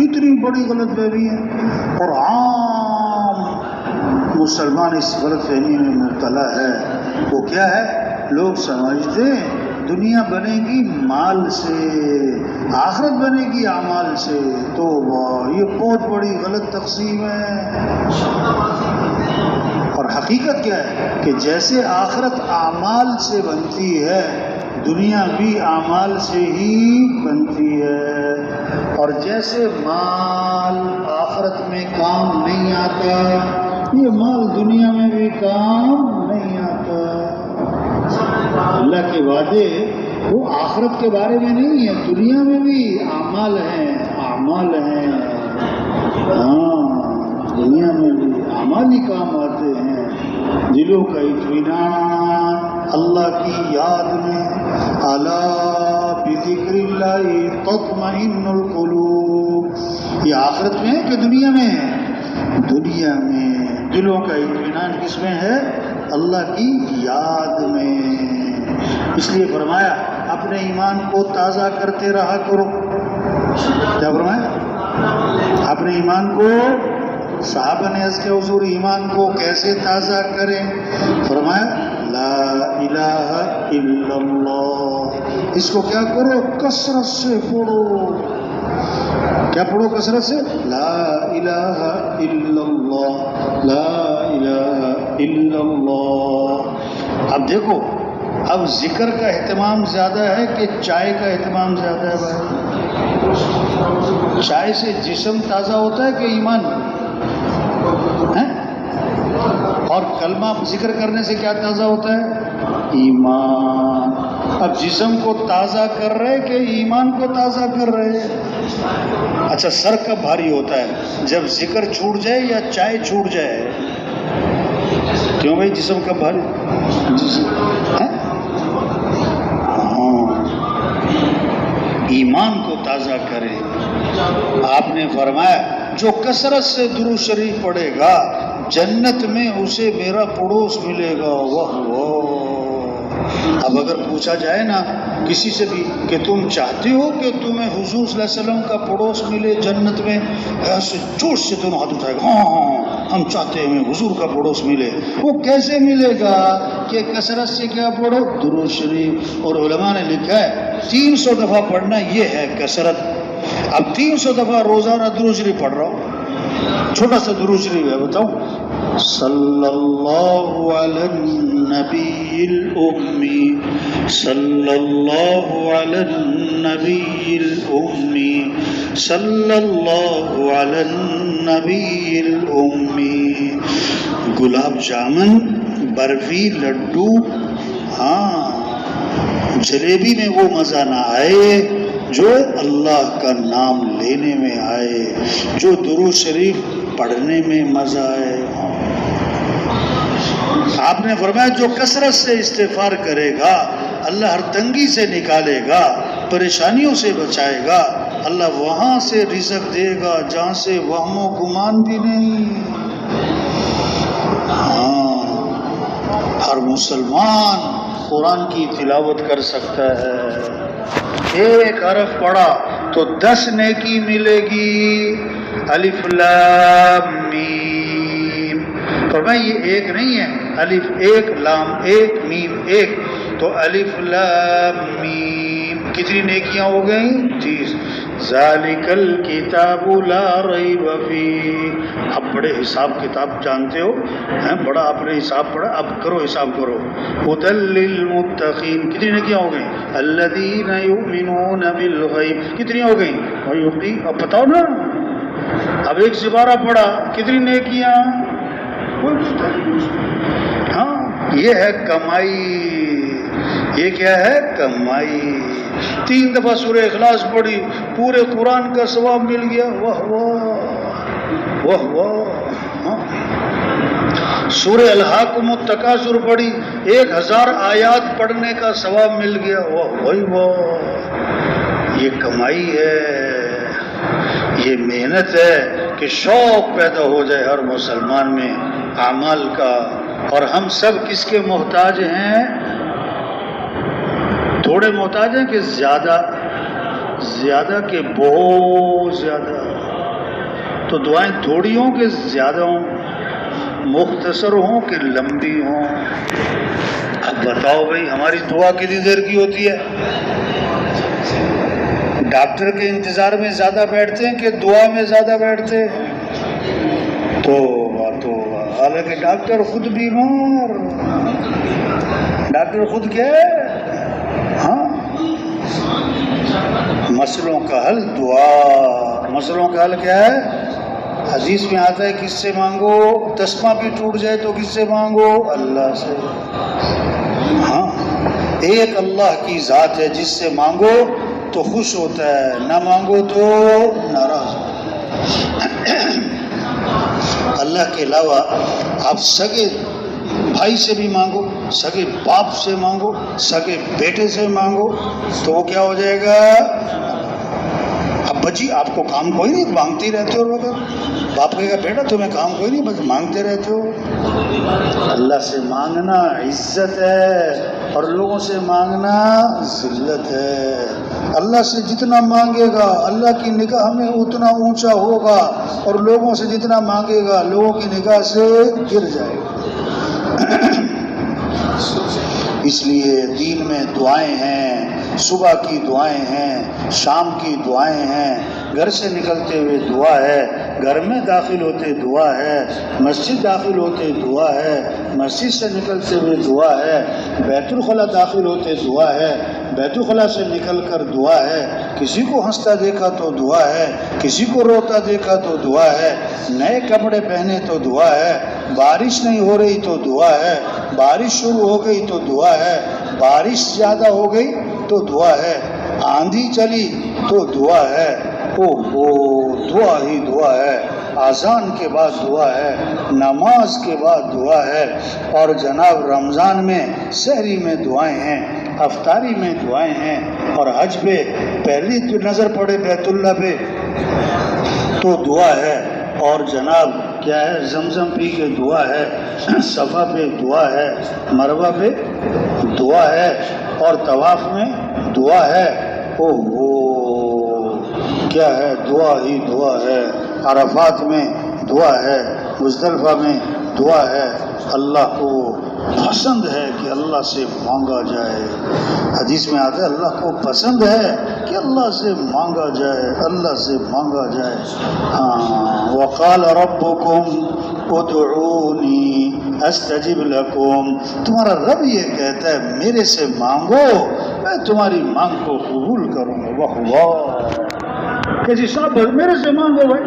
اتنی بڑی غلط فہمی ہے، اور عام مسلمان اس غلط فہمی میں مبتلا ہے۔ وہ کیا ہے؟ لوگ سمجھتے ہیں دنیا بنے گی مال سے، آخرت بنے گی اعمال سے۔ تو یہ بہت بڑی غلط تقسیم ہے، اور حقیقت کیا ہے کہ جیسے آخرت اعمال سے بنتی ہے، دنیا بھی اعمال سے ہی بنتی ہے، اور جیسے مال آخرت میں کام نہیں آتا، یہ مال دنیا میں بھی کام نہیں آتا۔ اللہ کے وعدے وہ آخرت کے بارے میں نہیں ہے، دنیا میں بھی اعمال ہیں، اعمال ہیں۔ ہاں، دنیا میں بھی اعمال ہی کام آتے ہیں۔ دلوں کا اطمینان اللہ کی یاد میں، الا بذکر باللہ تطمئن القلوب. یہ آخرت میں ہے کہ دنیا میں ہے؟ دنیا میں. دلوں کا اطمینان کس میں ہے؟ اللہ کی یاد میں. اس لیے فرمایا اپنے ایمان کو تازہ کرتے رہا کرو. کیا فرمایا؟ اپنے ایمان کو. صحابہ نے عرض کیا حضور ایمان کو کیسے تازہ کریں؟ فرمایا لا الہ الا اللہ. اس کو کیا کرو؟ کثرت سے پڑھو. کیا پڑھو کثرت سے؟ لا الہ الا اللہ لا الہ الا اللہ. اب دیکھو اب ذکر کا اہتمام زیادہ ہے کہ چائے کا اہتمام زیادہ ہے بھائی؟ چائے سے جسم تازہ ہوتا ہے کہ ایمان؟ اور کلمہ ذکر کرنے سے کیا تازہ ہوتا ہے؟ ایمان. اب جسم کو تازہ کر رہے کہ ایمان کو تازہ کر رہے؟ اچھا سر کب بھاری ہوتا ہے؟ جب ذکر چھوٹ جائے یا چائے چھوٹ جائے؟ کیوں بھائی جسم کب بھاری؟ ایمان کو تازہ کرے. آپ نے فرمایا جو کثرت سے درود شریف پڑھے گا جنت میں اسے میرا پڑوس ملے گا. واہ واہ. اب اگر پوچھا جائے نا کسی سے بھی کہ تم چاہتے ہو کہ تمہیں حضور صلی اللہ علیہ وسلم کا پڑوس ملے جنت میں؟ ایسے جوش سے دونوں ہاتھ اٹھائے گا ہاں ہم چاہتے ہیں ہمیں حضور کا پڑوس ملے. وہ کیسے ملے گا؟ کہ کثرت سے کیا پڑھو؟ درود شریف. اور علماء نے لکھا ہے 300 دفعہ پڑھنا یہ ہے کثرت. اب 300 دفعہ روزانہ درود شریف پڑھ رہا ہوں. چھوٹا سا درود شریف ہے بتاؤں. صلی اللہ علی النبی الامی صلی اللہ علی النبی الامی صلی اللہ علی النبی الامی. گلاب جامن برفی لڈو ہاں جلیبی میں وہ مزہ نہ آئے جو اللہ کا نام لینے میں آئے, جو درود شریف پڑھنے میں مزہ آئے. آپ نے فرمایا جو کثرت سے استغفار کرے گا اللہ ہر تنگی سے نکالے گا, پریشانیوں سے بچائے گا, اللہ وہاں سے رزق دے گا جہاں سے وہم و گمان بھی نہیں. ہاں ہر مسلمان قرآن کی تلاوت کر سکتا ہے. ایک حرف پڑھا تو 10 نیکی ملے گی. الف لام میم. فرمایا یہ ایک نہیں ہے, الف ایک لام ایک میم ایک, تو الف لام میم کتنی نیکیاں ہو گئیں؟ 30. ذالک الکتاب لا ریب فیہ. اب بڑے حساب کتاب جانتے ہو ہیں, بڑا آپ نے حساب پڑھا, اب کرو حساب کرو. ھدی للمتقین کتنی نیکیاں ہو گئیں؟ الذین یؤمنون بالغیب کتنی ہو گئیں؟ اب بتاؤ نا, اب ایک سپارہ پڑھا کتنی نیکیاں؟ ہاں یہ ہے کمائی. یہ کیا ہے؟ کمائی. 3 دفعہ سورہ اخلاص پڑھی پورے قرآن کا ثواب مل گیا. واہ واہ واہ واہ. سورہ الہاکم التکاثر پڑھی 1000 آیات پڑھنے کا ثواب مل گیا. واہ واہ واہ. یہ کمائی ہے, یہ محنت ہے کہ شوق پیدا ہو جائے ہر مسلمان میں اعمال کا. اور ہم سب کس کے محتاج ہیں؟ تھوڑے محتاج ہیں کہ زیادہ؟ زیادہ کہ بہت زیادہ. تو دعائیں تھوڑی ہوں کہ زیادہ ہوں, مختصر ہوں کہ لمبی ہوں؟ اب بتاؤ بھائی ہماری دعا کتنی دیر کی ہوتی ہے؟ ڈاکٹر کے انتظار میں زیادہ بیٹھتے ہیں کہ دعا میں زیادہ بیٹھتے ہیں؟ تو حالانکہ ڈاکٹر خود بیمار, ڈاکٹر خود کیا ہے؟ ہاں مسئلوں کا حل دعا. مسئلوں کا حل کیا ہے؟ حدیث میں آتا ہے کس سے مانگو؟ تسمہ بھی ٹوٹ جائے تو کس سے مانگو؟ اللہ سے. ہاں ایک اللہ کی ذات ہے جس سے مانگو تو خوش ہوتا ہے, نہ مانگو تو ناراض. اللہ کے علاوہ آپ سگے بھائی سے بھی مانگو، سگے باپ سے مانگو، سگے بیٹے سے مانگو، تو وہ کیا ہو جائے گا؟ ابا جی آپ کو کام کوئی نہیں، مانگتے ہی رہتے ہو، وقت باپ کہے گا بیٹا تمہیں کام کوئی نہیں، بس مانگتے رہتے ہو۔ اللہ سے مانگنا عزت ہے اور لوگوں سے مانگنا ذلت ہے۔ اللہ سے جتنا مانگے گا اللہ کی نگاہ میں اتنا اونچا ہوگا، اور لوگوں سے جتنا مانگے گا لوگوں کی نگاہ سے گر جائے گا۔ اس لیے دین میں دعائیں ہیں، صبح کی دعائیں ہیں، شام کی دعائیں ہیں، گھر سے نکلتے ہوئے دعا ہے، گھر میں داخل ہوتے دعا ہے، مسجد داخل ہوتے دعا ہے، مسجد سے نکلتے ہوئے دعا ہے، بیت الخلاء داخل ہوتے دعا ہے، بیت الخلاء سے نکل کر دعا ہے، کسی کو ہنستا دیکھا تو دعا ہے، کسی کو روتا دیکھا تو دعا ہے، نئے کپڑے پہنے تو دعا ہے، بارش نہیں ہو رہی تو دعا ہے، بارش شروع ہو گئی تو دعا ہے، بارش زیادہ ہو گئی تو دعا ہے، آندھی چلی تو دعا ہے، دعا ہی دعا ہے، اذان کے بعد دعا ہے، نماز کے بعد دعا ہے، اور جناب رمضان میں سحری میں دعائیں ہیں، افطاری میں دعائیں ہیں، اور حج پہ پہلی نظر پڑے بیت اللہ پہ تو دعا ہے، اور جناب کیا ہے زمزم پی کے دعا ہے، صفا پہ دعا ہے، مروہ پہ دعا ہے، اور طواف میں دعا ہے، کیا ہے دعا ہی دعا ہے، عرفات میں دعا ہے، مزدلفہ میں دعا ہے۔ اللہ کو پسند ہے کہ اللہ سے مانگا جائے، حدیث میں آتا ہے اللہ کو پسند ہے کہ اللہ سے مانگا جائے، اللہ سے مانگا جائے۔ ہاں وقال ربکم ادعونی استجب لکم، تمہارا رب یہ کہتا ہے میرے سے مانگو میں تمہاری مانگ کو قبول کروں گا۔ واہ واہ، کہ جی صاحب میرے سے مانگو بھائی،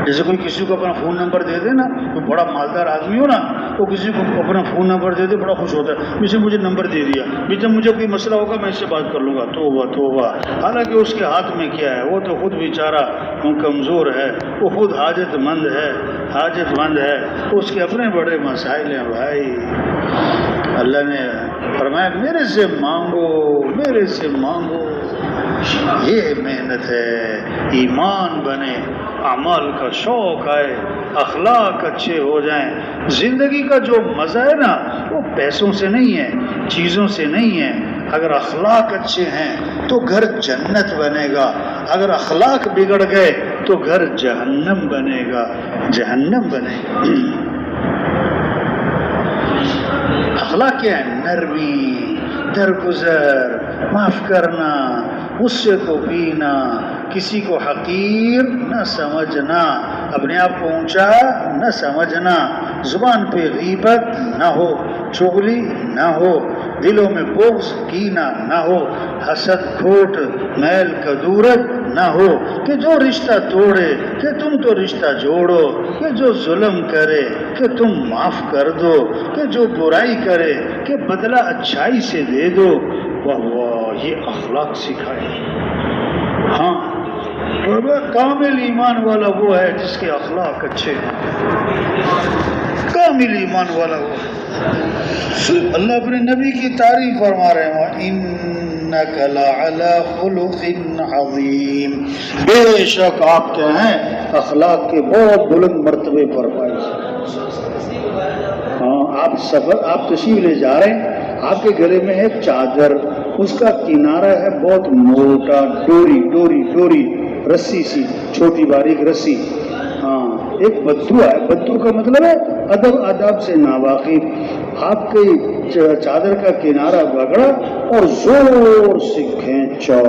جیسے کوئی کسی کو اپنا فون نمبر دے دے نا، کوئی بڑا مالدار آدمی ہو نا، وہ کسی کو اپنا فون نمبر دے دے بڑا خوش ہوتا ہے، اسے مجھے نمبر دے دیا، جب مجھے کوئی مسئلہ ہوگا میں اس سے بات کر لوں گا۔ توبہ توبہ، حالانکہ اس کے ہاتھ میں کیا ہے، وہ تو خود بیچارہ کمزور ہے، وہ خود حاجت مند ہے، حاجت مند ہے، اس کے اپنے بڑے مسائل ہیں بھائی۔ اللہ نے فرمایا میرے سے مانگو، میرے سے مانگو، یہ محنت ہے، ایمان بنے، اعمال کا شوق آئے، اخلاق اچھے ہو جائیں۔ زندگی کا جو مزہ ہے نا وہ پیسوں سے نہیں ہے، چیزوں سے نہیں ہے، اگر اخلاق اچھے ہیں تو گھر جنت بنے گا، اگر اخلاق بگڑ گئے تو گھر جہنم بنے گا، جہنم بنے گا۔ اخلاق کیا ہے؟ نرمی، درگزر، معاف کرنا، غصے کو پینا، کسی کو حقیر نہ سمجھنا، اپنے آپ کو اونچا نہ سمجھنا، زبان پہ غیبت نہ ہو، چغلی نہ ہو، دلوں میں بغض کینہ نہ ہو، حسد کھوٹ میل کدورت نہ ہو، کہ جو رشتہ توڑے کہ تم تو رشتہ جوڑو، کہ جو ظلم کرے کہ تم معاف کر دو، کہ جو برائی کرے کہ بدلہ اچھائی سے دے دو۔ واہ واہ، یہ اخلاق سکھائے۔ ہاں کامل ایمان والا وہ ہے جس کے اخلاق اچھے ہیں، کامل ایمان والا وہ ہے۔ اللہ اپنے نبی کی تعریف فرما رہے ہیں وَإِنَّكَ لَعَلَىٰ خُلُقٍ عَظِيمٍ، بے شک آپ کیا ہیں اخلاق کے بہت بلند مرتبے پر پائے۔ ہاں آپ تشریف لے جا رہے ہیں، آپ کے گلے میں ہے چادر، اس کا کنارہ ہے بہت موٹا، ڈوری رسی سی، چھوٹی باریک رسی۔ ہاں ایک بدو ہے، بدو کا مطلب ہے ادب آداب سے ناواقف۔ آپ کے چادر کا کنارہ پکڑا اور زور سے کھینچا،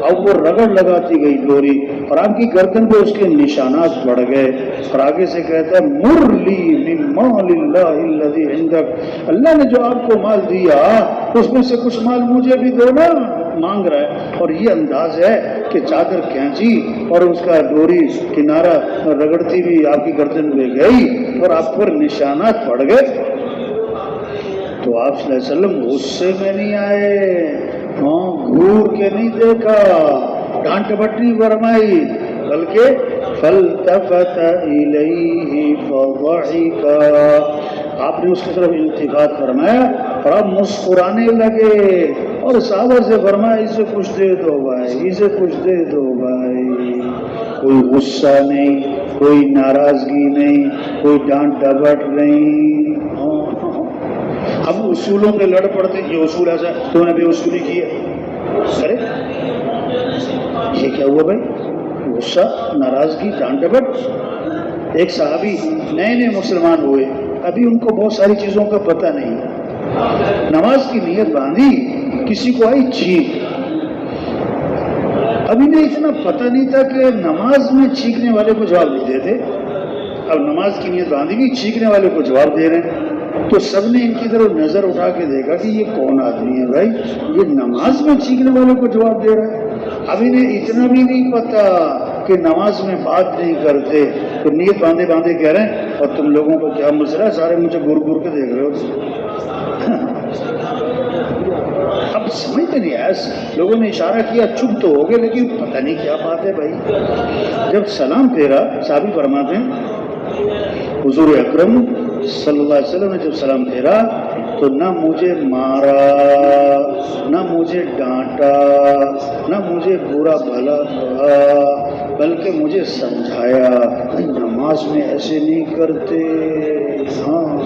اب وہ رگڑ لگاتی گئی ڈوری، اور آپ کی گردن پہ اس کے نشانات بڑھ گئے، اور آگے سے کہتا ہے مر لی من مال اللہ الذی عندک، اللہ نے جو آپ کو مال دیا اس میں سے کچھ مال مجھے بھی دو نا، مانگ رہا ہے۔ اور یہ انداز ہے کہ چادر کھینچی اور اس کا ڈوری کنارہ رگڑتی بھی آپ کی گردن میں گئی اور آپ پر نشانات پڑ گئے۔ تو آپ صلی اللہ علیہ وسلم غصے میں نہیں آئے، گھور کے نہیں دیکھا، ڈانٹ بٹی فرمائی، بلکہ فَالْتَفَتَ إِلَيْهِ فَضَحِكَ، آپ نے اس کی طرف التفات فرمایا اور آپ مسکرانے لگے اور صحابہ سے فرمایا اسے کچھ دے دو بھائی، اسے کچھ دے دو بھائی. کوئی غصہ نہیں، کوئی ناراضگی نہیں، کوئی ڈانٹ ڈپٹ نہیں. ہم اصولوں پہ لڑ پڑتے، یہ اصول ایسا تو نے بے اصولی کی ہے. ارے یہ کیا ہوا بھائی؟ غصہ، ناراضگی، ڈانٹ ڈپٹ. ایک صحابی نئے نئے مسلمان ہوئے، ابھی ان کو بہت ساری چیزوں کا پتہ نہیں، نماز کی نیت باندھی، کسی کو آئی چھینک. ابھی نے اتنا پتہ نہیں تھا کہ نماز میں چھینکنے والے کو جواب نہیں دیتے. اب نماز کی نیت باندھی بھی، چھینکنے والے کو جواب دے رہے ہیں. تو سب نے ان کی طرف نظر اٹھا کے دیکھا کہ یہ کون آدمی ہے بھائی، یہ نماز میں چھینکنے والے کو جواب دے رہا ہے. اب انہیں اتنا بھی نہیں پتا کہ نماز میں بات نہیں کرتے، تو نیت باندھے باندھے کہہ رہے ہیں اور تم لوگوں کو کیا مسئلہ ہے، سارے مجھے گر گر کے دیکھ رہے ہو. اب سمجھتے نہیں آیا، لوگوں نے اشارہ کیا، چپ تو ہو گئے، لیکن پتہ نہیں کیا بات ہے بھائی. جب سلام پھیرا، صحابی فرماتے ہیں حضور اکرم صلی اللہ علیہ وسلم نے جب سلام پھیرا تو نہ مجھے مارا، نہ مجھے ڈانٹا، نہ مجھے برا بھلا کہا، بلکہ مجھے سمجھایا نماز میں ایسے نہیں کرتے. ہاں،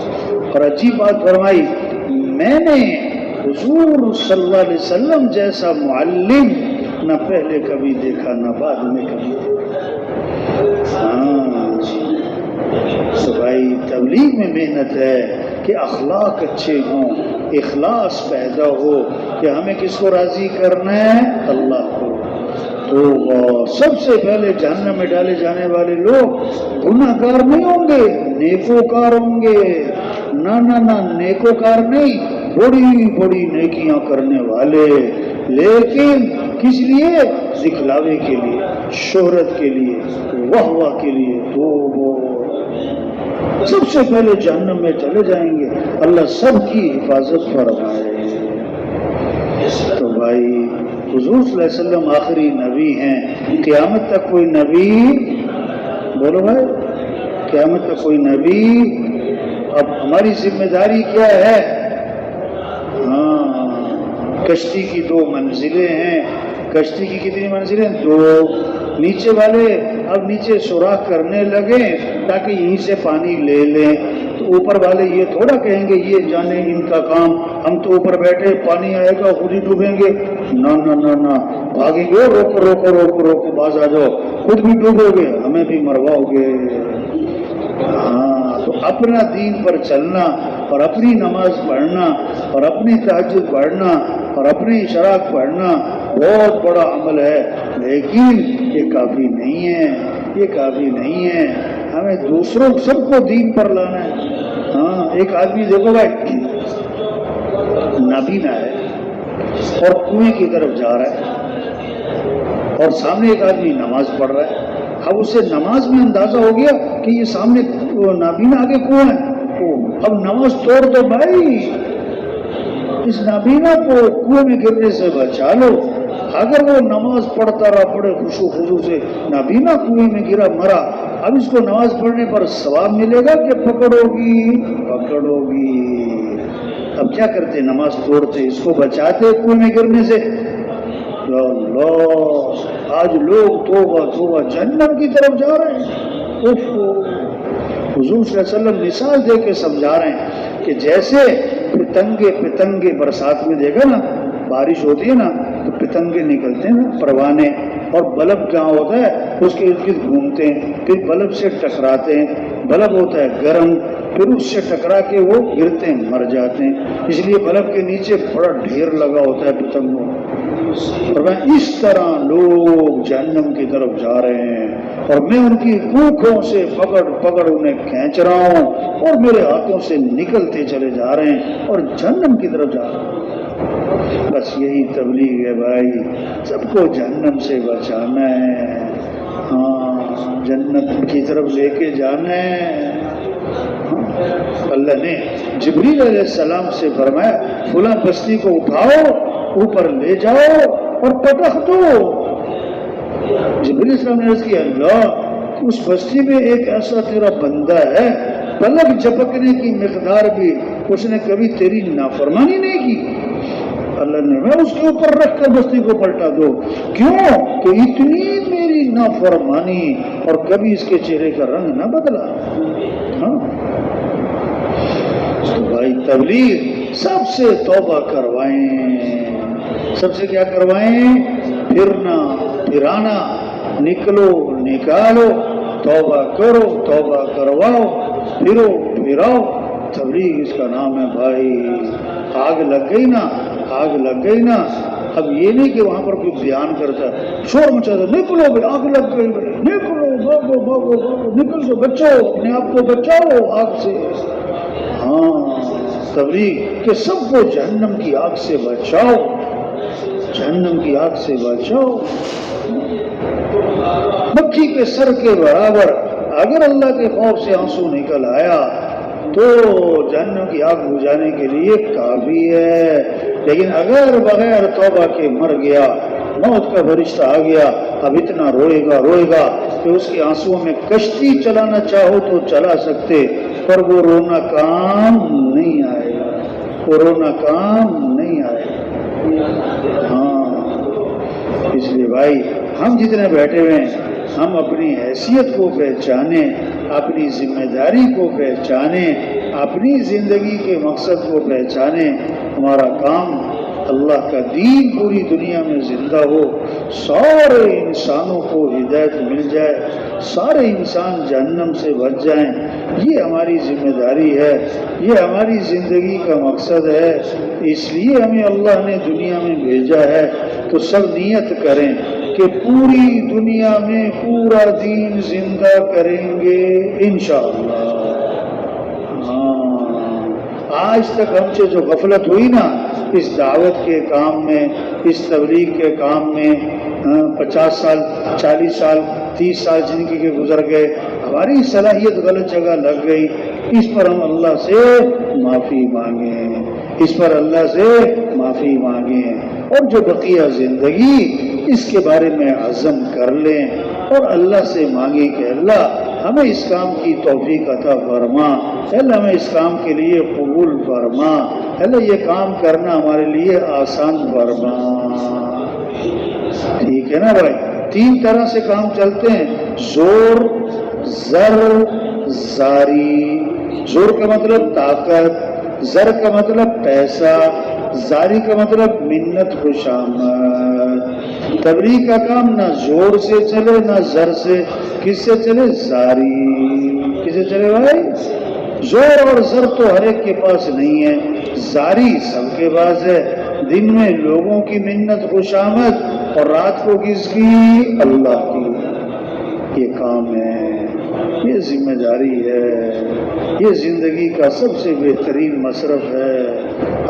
اور عجیب بات فرمائی، میں نے حضور صلی اللہ علیہ وسلم جیسا معلم نہ پہلے کبھی دیکھا نہ بعد میں کبھی دیکھا. ہاں تو بھائی تبلیغ میں محنت ہے کہ اخلاق اچھے ہوں، اخلاص پیدا ہو کہ ہمیں کس کو راضی کرنا ہے، اللہ کو. تو سب سے پہلے جہنم میں ڈالے جانے والے لوگ گناہ گار نہیں ہوں گے، نیکوکار ہوں گے. نہ نہ نہ، نیکوکار نہیں، بڑی بڑی نیکیاں کرنے والے، لیکن کس لیے؟ دکھلاوے کے لیے، شہرت کے لیے، واہ واہ کے لیے. تو وہ سب سے پہلے جہنم میں چلے جائیں گے. اللہ سب کی حفاظت فرمائے. تو بھائی حضور صلی اللہ علیہ وسلم آخری نبی ہیں، قیامت تک کوئی نبی، بولو بھائی، قیامت تک کوئی نبی. اب ہماری ذمہ داری کیا ہے؟ ہاں، کشتی کی 2 منزلیں ہیں. کشتی کی کتنی منزلیں؟ 2. نیچے والے اب نیچے سوراخ کرنے لگے تاکہ یہیں سے پانی لے لیں. تو اوپر والے یہ تھوڑا کہیں گے یہ جانے ان کا کام، ہم تو اوپر بیٹھے، پانی آئے گا خود ہی ڈوبیں گے. نہ نہ نہ نہ، بھاگیں گے، روکو روکو روکو روکو، باز آ جاؤ، خود بھی ڈوبو گے، ہمیں بھی مرواؤ گے. ہاں، تو اپنا دین پر چلنا اور اپنی نماز پڑھنا اور اپنی تہجد پڑھنا اور اپنی اشراق پڑھنا بہت بڑا عمل ہے، لیکن یہ کافی نہیں ہے، یہ کافی نہیں ہے. ہمیں دوسروں سب کو دین پر لانا ہے. ہاں، ایک آدمی دیکھو بھائی نابینا ہے اور کنویں کی طرف جا رہا ہے اور سامنے ایک آدمی نماز پڑھ رہا ہے. اب اسے نماز میں اندازہ ہو گیا کہ یہ سامنے نابینا آگے کنواں ہے. اب نماز توڑ دو بھائی، اس نابینا کو کنویں میں گرنے سے بچا لو. اگر وہ نماز پڑھتا رہا بڑے خوشو خضو سے، نابینا کنویں میں گرا مرا، اب اس کو نماز پڑھنے پر ثواب ملے گا کہ پکڑو گی. اب کیا کرتے؟ نماز توڑتے، اس کو بچاتے کنویں میں گرنے سے. اللہ، آج لوگ توبہ جہنم کی طرف جا رہے ہیں. حضور صلی اللہ علیہ وسلم مثال دے کے سمجھا رہے ہیں کہ جیسے پتنگے برسات میں دیکھا نا، بارش ہوتی ہے نا تو پتنگے نکلتے ہیں نا، پروانے، اور بلب جہاں ہوتا ہے اس کے ارد گرد گھومتے ہیں، پھر بلب سے ٹکراتے ہیں. بلب ہوتا ہے گرم، پھر اس سے ٹکرا کے وہ گرتے ہیں، مر جاتے ہیں. اس لیے بلب کے نیچے بڑا ڈھیر لگا ہوتا ہے پتنگوں. اور اس طرح لوگ جہنم کی طرف جا رہے ہیں اور میں ان کی پوکھوں سے پکڑ انہیں کھینچ رہا ہوں اور میرے ہاتھوں سے نکلتے چلے جا رہے ہیں اور جہنم کی طرف جا رہے ہیں. بس یہی تبلیغ ہے بھائی، سب کو جہنم سے بچانا ہے. ہاں، جنت کی طرف لے کے جانا ہے. اللہ نے جبریل علیہ السلام سے فرمایا فلاں بستی کو اٹھاؤ، اوپر لے جاؤ اور پٹخ دو. جبریل علیہ السلام نے عرض کیا اللہ اس بستی میں ایک ایسا تیرا بندہ ہے پلک جھپکنے کی مقدار بھی اس نے کبھی تیری نافرمانی نہیں کی، اللہ نے میں اس کے اوپر رکھ کر بستی کو پلٹا دو، کیوں کہ اتنی میری نافرمانی اور کبھی اس کے چہرے کا رنگ نہ بدلا۔ ہاں تو بھائی تبلیغ سب سے توبہ کروائیں، سب سے کیا کروائیں؟ پھرنا پھرانا، نکلو نکالو، توبہ کرو توبہ کرواؤ، پھرو پھراؤ، تبلیغ اس کا نام ہے بھائی۔ آگ لگ گئی نا، آگ لگ گئی نا، اب یہ نہیں کہ وہاں پر کوئی بیان کرتا ہے، شور مچاتا، نکلو بھائی آگ لگ گئی بھائی، نکلو بھاگو بھاگو بھاگو، نکل دو، بچاؤ اپنے آپ کو، بچاؤ آگ سے۔ ہاں تبلیغ کہ سب کو جہنم کی آگ سے بچاؤ، جہنم کی آگ سے بچاؤ۔ مکھی کے سر کے برابر اگر اللہ کے خوف سے آنسو نکل آیا تو جہنم کی آگ بجھانے کے لیے کافی ہے، لیکن اگر بغیر توبہ کے مر گیا، موت کا فرشتہ آ گیا، اب اتنا روئے گا کہ اس کے آنسوؤں میں کشتی چلانا چاہو تو چلا سکتے، پر وہ رونا کام نہیں آئے گا، وہ رونا کام نہیں آئے گا۔ ہاں اس لیے بھائی ہم جتنے بیٹھے ہوئے ہیں ہم اپنی حیثیت کو پہچانیں، اپنی ذمہ داری کو پہچانیں، اپنی زندگی کے مقصد کو پہچانیں۔ ہمارا کام اللہ کا دین پوری دنیا میں زندہ ہو، سارے انسانوں کو ہدایت مل جائے، سارے انسان جہنم سے بچ جائیں، یہ ہماری ذمہ داری ہے، یہ ہماری زندگی کا مقصد ہے۔ اس لیے ہمیں اللہ نے دنیا میں بھیجا ہے، تو سب نیت کریں کہ پوری دنیا میں پورا دین زندہ کریں گے انشاءاللہ۔ آج تک ہم سے جو غفلت ہوئی نا اس دعوت کے کام میں، اس تبلیغ کے کام میں، 50 سال 40 سال 30 سال زندگی کے گزر گئے، ہماری صلاحیت غلط جگہ لگ گئی، اس پر ہم اللہ سے معافی مانگیں، اس پر اللہ سے معافی مانگیں، اور جو بقیہ زندگی اس کے بارے میں عزم کر لیں اور اللہ سے مانگیں کہ اللہ ہمیں اس کام کی توفیق عطا فرما، اللہ ہمیں اس کام کے لیے قبول فرما، اللہ یہ کام کرنا ہمارے لیے آسان فرما۔ ٹھیک ہے نا بھائی؟ 3 طرح سے کام چلتے ہیں، زور، زر، زاری۔ زور کا مطلب طاقت، زر کا مطلب پیسہ، زاری کا مطلب منت خوشامد۔ تبلیغ کا کام نہ زور سے چلے نہ زر سے، کس سے چلے؟ زاری۔ کس سے چلے بھائی؟ زور اور زر تو ہر ایک کے پاس نہیں ہے، زاری سب کے پاس ہے۔ دن میں لوگوں کی منت خوشامد اور رات کو کس کی؟ اللہ کی۔ یہ کام ہے، یہ ذمہ داری ہے، یہ زندگی کا سب سے بہترین مصرف ہے۔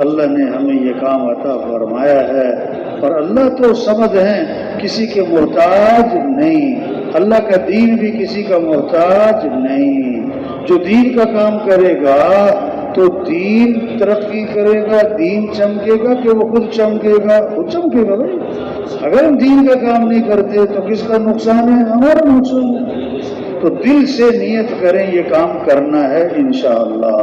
اللہ نے ہمیں یہ کام عطا فرمایا ہے، اور اللہ تو سمد ہیں، کسی کے محتاج نہیں، اللہ کا دین بھی کسی کا محتاج نہیں۔ جو دین کا کام کرے گا تو دین ترقی کرے گا، دین چمکے گا کہ وہ خود چمکے گا؟ خود چمکے گا بھائی۔ اگر ہم دین کا کام نہیں کرتے تو کس کا نقصان ہے؟ ہمارا نقصان ہے۔ تو دل سے نیت کریں یہ کام کرنا ہے انشاءاللہ،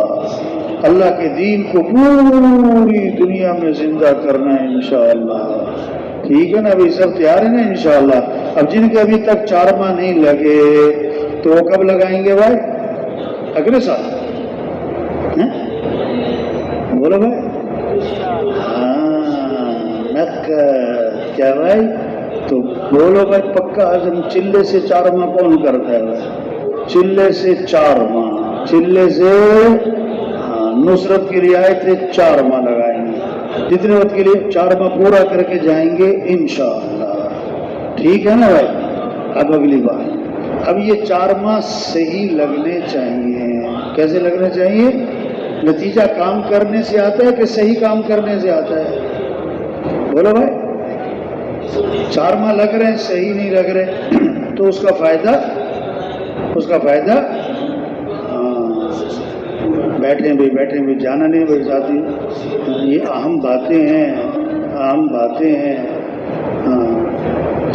اللہ کے دین کو پوری دنیا میں زندہ کرنا ہے انشاءاللہ۔ ٹھیک ہے نا ابھی سب تیار ہیں نا انشاءاللہ؟ اب جن کے ابھی تک 4 ماہ نہیں لگے تو وہ کب لگائیں گے بھائی؟ اگلے سال؟ بولو بھائی۔ ہاں کیا بھائی؟ تو بولو بھائی پکا عزم، چلے سے 4 ماہ کون کرتا ہے بھائی؟ چلے سے 4 ماہ، چلے سے نصرت کی رعایت سے 4 ماہ لگائیں گے، جتنے وقت کے لیے 4 ماہ پورا کر کے جائیں گے انشاءاللہ۔ ٹھیک ہے نا بھائی؟ اب اگلی بات، اب یہ 4 ماہ صحیح لگنے چاہیے۔ کیسے لگنے چاہیے؟ نتیجہ کام کرنے سے آتا ہے کہ صحیح کام کرنے سے آتا ہے؟ بولو بھائی۔ 4 ماہ لگ رہے ہیں صحیح نہیں لگ رہے تو اس کا فائدہ بیٹھیں بھی جانا نہیں بھائی ساتھی، یہ اہم باتیں ہیں، اہم باتیں ہیں۔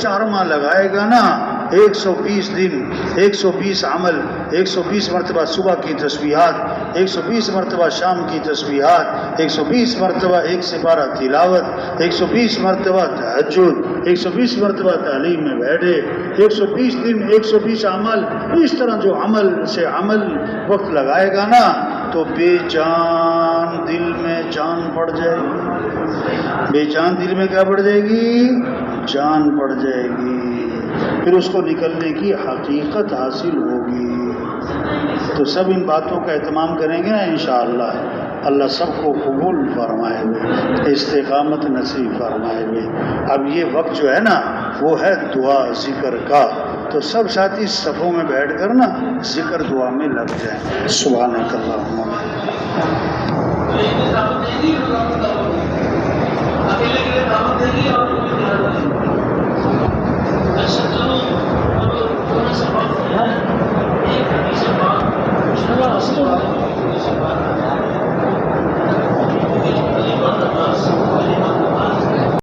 4 ماہ لگائے گا نا 120 دن 120 عمل 120 مرتبہ صبح کی تسبیحات 120 مرتبہ شام کی تسبیحات 120 مرتبہ 1 سے 12 تلاوت 120 مرتبہ تہجد 120 مرتبہ تعلیم میں بیٹھے 120 دن 120 عمل، اس طرح جو عمل سے عمل وقت لگائے گا نا تو بے جان دل میں جان پڑ جائے گی، بے جان دل میں کیا پڑ جائے گی؟ جان پڑ جائے گی، پھر اس کو نکلنے کی حقیقت حاصل ہوگی۔ تو سب ان باتوں کا اہتمام کریں گے نا انشاءاللہ، اللہ سب کو قبول فرمائے گے، استقامت نصیب فرمائے گے۔ اب یہ وقت جو ہے نا وہ ہے دعا ذکر کا، تو سب ساتھی صفوں میں بیٹھ کر نا ذکر دعا میں لگ جائیں۔ سبحانک اللہم اکیلے کے لیے دعوت دے گی اور